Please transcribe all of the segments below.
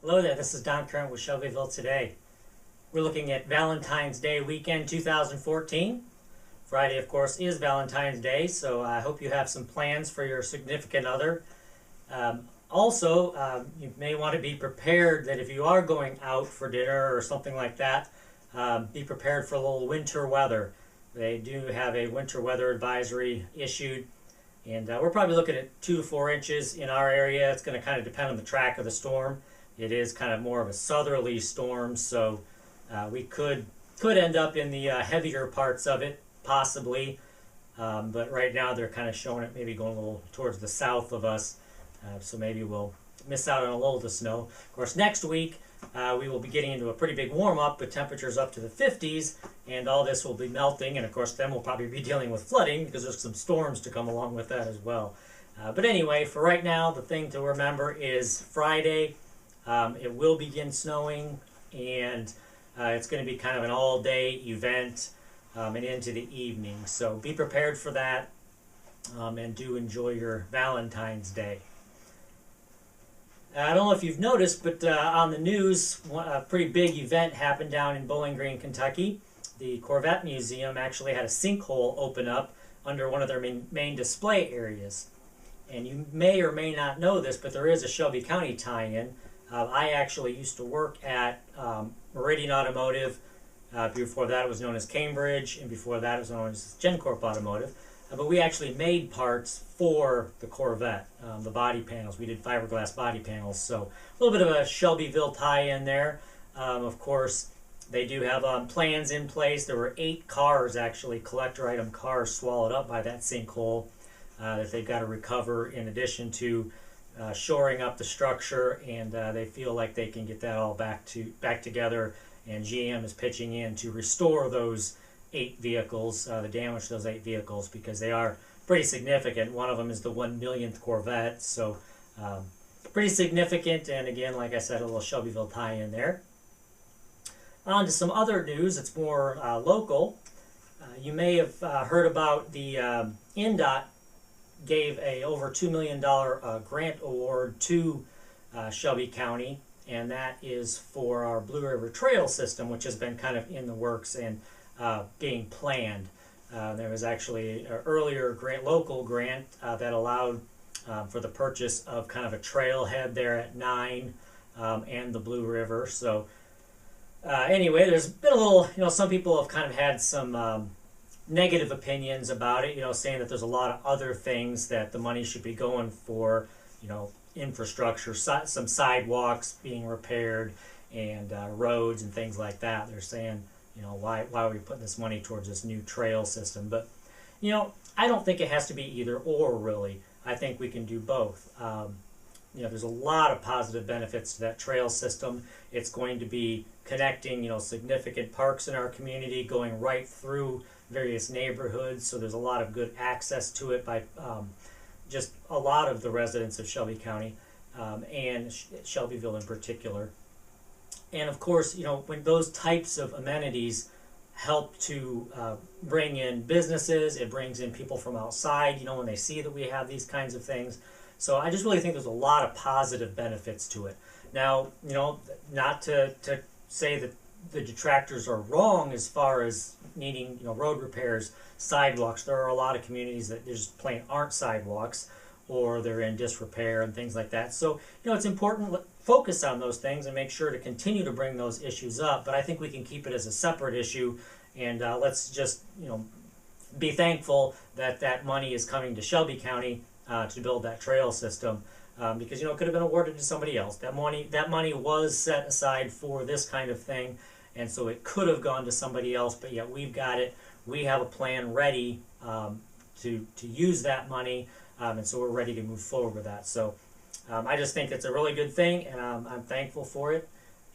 Hello there, this is Don Current with Shelbyville Today. We're looking at Valentine's Day weekend 2014. Friday, of course, is Valentine's Day, so I hope you have some plans for your significant other. You may want to be prepared that if you are going out for dinner or something like that, be prepared for a little winter weather. They do have a winter weather advisory issued, and we're probably looking at 2 to 4 inches in our area. It's going to kind of depend on the track of the storm. It is kind of more of a southerly storm, so we could end up in the heavier parts of it, possibly. But right now they're kind of showing it maybe going a little towards the south of us, so maybe we'll miss out on a little of the snow. Of course, next week we will be getting into a pretty big warm-up with temperatures up to the 50s, and all this will be melting, and of course then we'll probably be dealing with flooding because there's some storms to come along with that as well. But anyway, for right now, the thing to remember is Friday. It will begin snowing, and it's going to be kind of an all-day event and into the evening. So be prepared for that, and do enjoy your Valentine's Day. I don't know if you've noticed, but on the news, a pretty big event happened down in Bowling Green, Kentucky. The Corvette Museum actually had a sinkhole open up under one of their main display areas. And you may or may not know this, but there is a Shelby County tie-in. I actually used to work at Meridian Automotive. Before that it was known as Cambridge, and before that it was known as GenCorp Automotive. But we actually made parts for the Corvette, the body panels. We did fiberglass body panels, so a little bit of a Shelbyville tie-in there. Of course, they do have plans in place. There were 8 cars, actually, collector item cars, swallowed up by that sinkhole that they've got to recover, in addition to shoring up the structure, and they feel like they can get that all back together, and GM is pitching in to restore those 8 vehicles, the damage to those 8 vehicles, because they are pretty significant. One of them is the 1 millionth Corvette, so pretty significant, and again, like I said, a little Shelbyville tie-in there. On to some other news. It's more local. You may have heard about the INDOT gave a over $2 million grant award to Shelby County, and that is for our Blue River Trail system, which has been kind of in the works and being planned. There was actually an earlier local grant that allowed for the purchase of kind of a trailhead there at 9 and the Blue River. So anyway, there's been a little, some people have kind of had some negative opinions about it, saying that there's a lot of other things that the money should be going for, infrastructure, some sidewalks being repaired, and roads and things like that. They're saying, why are we putting this money towards this new trail system? But, I don't think it has to be either or, really. I think we can do both. There's a lot of positive benefits to that trail system. It's going to be connecting, significant parks in our community, going right through various neighborhoods, so there's a lot of good access to it by just a lot of the residents of Shelby County, and Shelbyville in particular. And of course, when those types of amenities help to bring in businesses, it brings in people from outside, when they see that we have these kinds of things. So I just really think there's a lot of positive benefits to it. Now, not to say that the detractors are wrong as far as needing road repairs, sidewalks. There are a lot of communities that just plain aren't sidewalks, or they're in disrepair and things like that. So it's important to focus on those things and make sure to continue to bring those issues up. But I think we can keep it as a separate issue, and let's just be thankful that that money is coming to Shelby County to build that trail system. Because it could have been awarded to somebody else. That money was set aside for this kind of thing, and so it could have gone to somebody else. But yet we've got it. We have a plan ready to use that money, and so we're ready to move forward with that. So I just think it's a really good thing, and I'm thankful for it,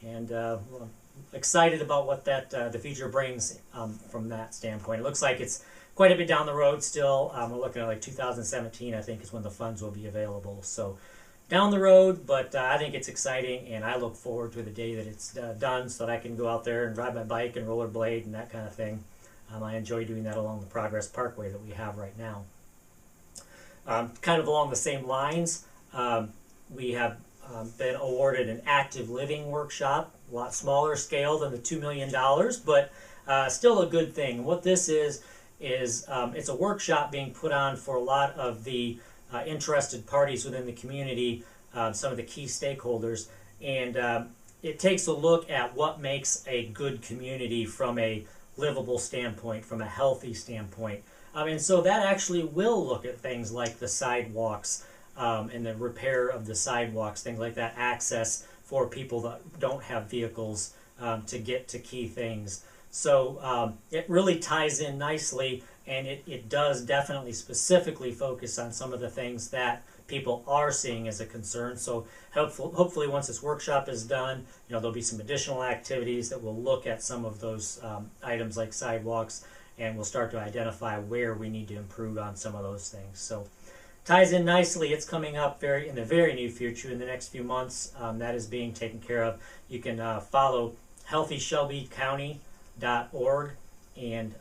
and well, excited about what that the future brings from that standpoint. It looks like it's quite a bit down the road still. We're looking at like 2017, I think, is when the funds will be available. So down the road, but I think it's exciting, and I look forward to the day that it's done, so that I can go out there and ride my bike and rollerblade and that kind of thing. I enjoy doing that along the Progress Parkway that we have right now. Kind of along the same lines, we have been awarded an active living workshop, a lot smaller scale than the $2 million, but still a good thing. What this is it's a workshop being put on for a lot of the interested parties within the community, some of the key stakeholders, and it takes a look at what makes a good community from a livable standpoint, from a healthy standpoint. And so that actually will look at things like the sidewalks and the repair of the sidewalks, things like that, access for people that don't have vehicles to get to key things. So it really ties in nicely, and it does definitely specifically focus on some of the things that people are seeing as a concern. So hopefully once this workshop is done, there'll be some additional activities that will look at some of those items like sidewalks, and we'll start to identify where we need to improve on some of those things. So ties in nicely. It's coming up in the very near future, in the next few months. That is being taken care of. You can follow healthyshelbycounty.org, and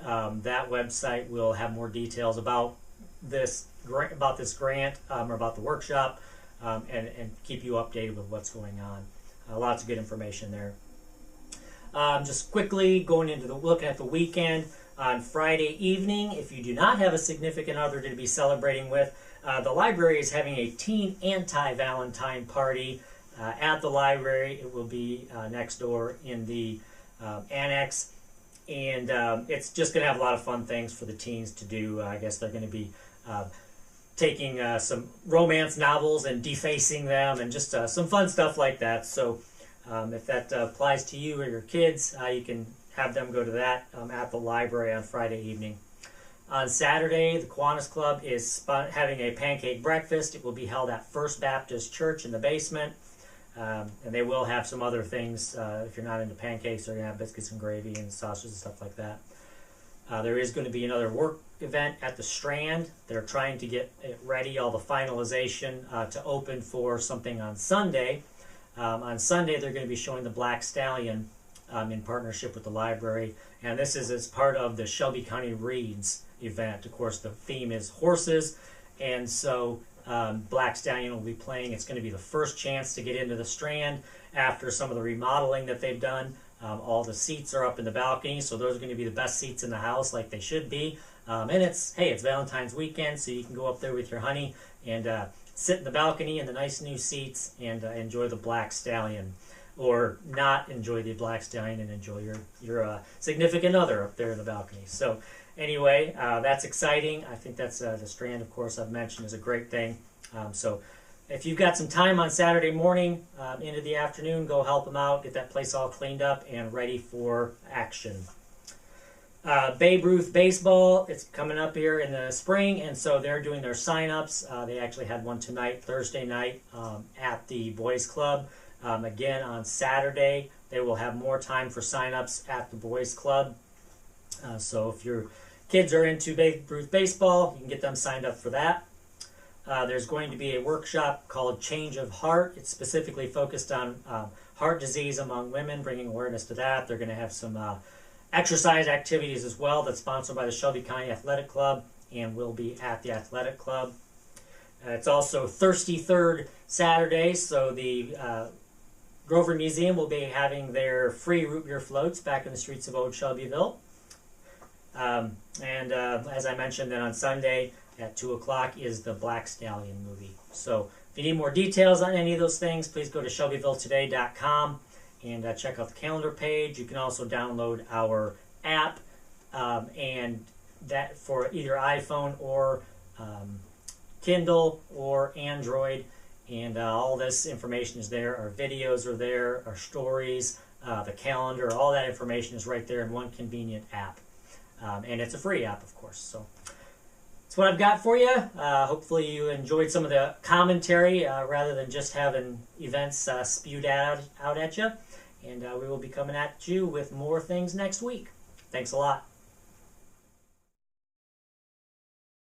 that website will have more details about this grant or about the workshop, and keep you updated with what's going on. Lots of good information there. Just quickly looking at the weekend. On Friday evening, if you do not have a significant other to be celebrating with, the library is having a teen anti-Valentine party at the library. It will be next door in the annex, and it's just going to have a lot of fun things for the teens to do. I guess they're going to be taking some romance novels and defacing them, and just some fun stuff like that. So if that applies to you or your kids, you can have them go to that at the library on Friday evening. On Saturday, the Kiwanis Club is having a pancake breakfast. It will be held at First Baptist Church in the basement. And they will have some other things. If you're not into pancakes, they're going to have biscuits and gravy and sausages and stuff like that. There is going to be another work event at the Strand. They're trying to get it ready, all the finalization, to open for something on Sunday. On Sunday, they're going to be showing the Black Stallion in partnership with the library. And this is as part of the Shelby County Reads event. Of course, the theme is horses, and so Black Stallion will be playing. It's going to be the first chance to get into the Strand after some of the remodeling that they've done. All the seats are up in the balcony, so those are going to be the best seats in the house, like they should be. And it's Valentine's weekend, so you can go up there with your honey and sit in the balcony in the nice new seats and enjoy the Black Stallion. Or not enjoy the Black Stallion and enjoy your significant other up there in the balcony. So anyway, that's exciting. I think that's the Strand, of course, I've mentioned, is a great thing. So if you've got some time on Saturday morning into the afternoon, go help them out, get that place all cleaned up and ready for action. Babe Ruth Baseball, it's coming up here in the spring, and so they're doing their sign-ups. They actually had one tonight, Thursday night, at the Boys Club. Again, on Saturday, they will have more time for sign-ups at the Boys Club. So if your kids are into Babe Ruth Baseball, you can get them signed up for that. There's going to be a workshop called Change of Heart. It's specifically focused on heart disease among women, bringing awareness to that. They're going to have some exercise activities as well that's sponsored by the Shelby County Athletic Club and will be at the Athletic Club. It's also Thirsty Third Saturday, so the Grover Museum will be having their free root beer floats back in the streets of Old Shelbyville. And as I mentioned, then on Sunday at 2 o'clock is the Black Stallion movie. So if you need more details on any of those things, please go to shelbyvilletoday.com and check out the calendar page. You can also download our app, and that for either iPhone or Kindle or Android. And all this information is there. Our videos are there, our stories, the calendar, all that information is right there in one convenient app. And it's a free app, of course. So that's what I've got for you. Hopefully you enjoyed some of the commentary rather than just having events spewed out at you. And we will be coming at you with more things next week. Thanks a lot.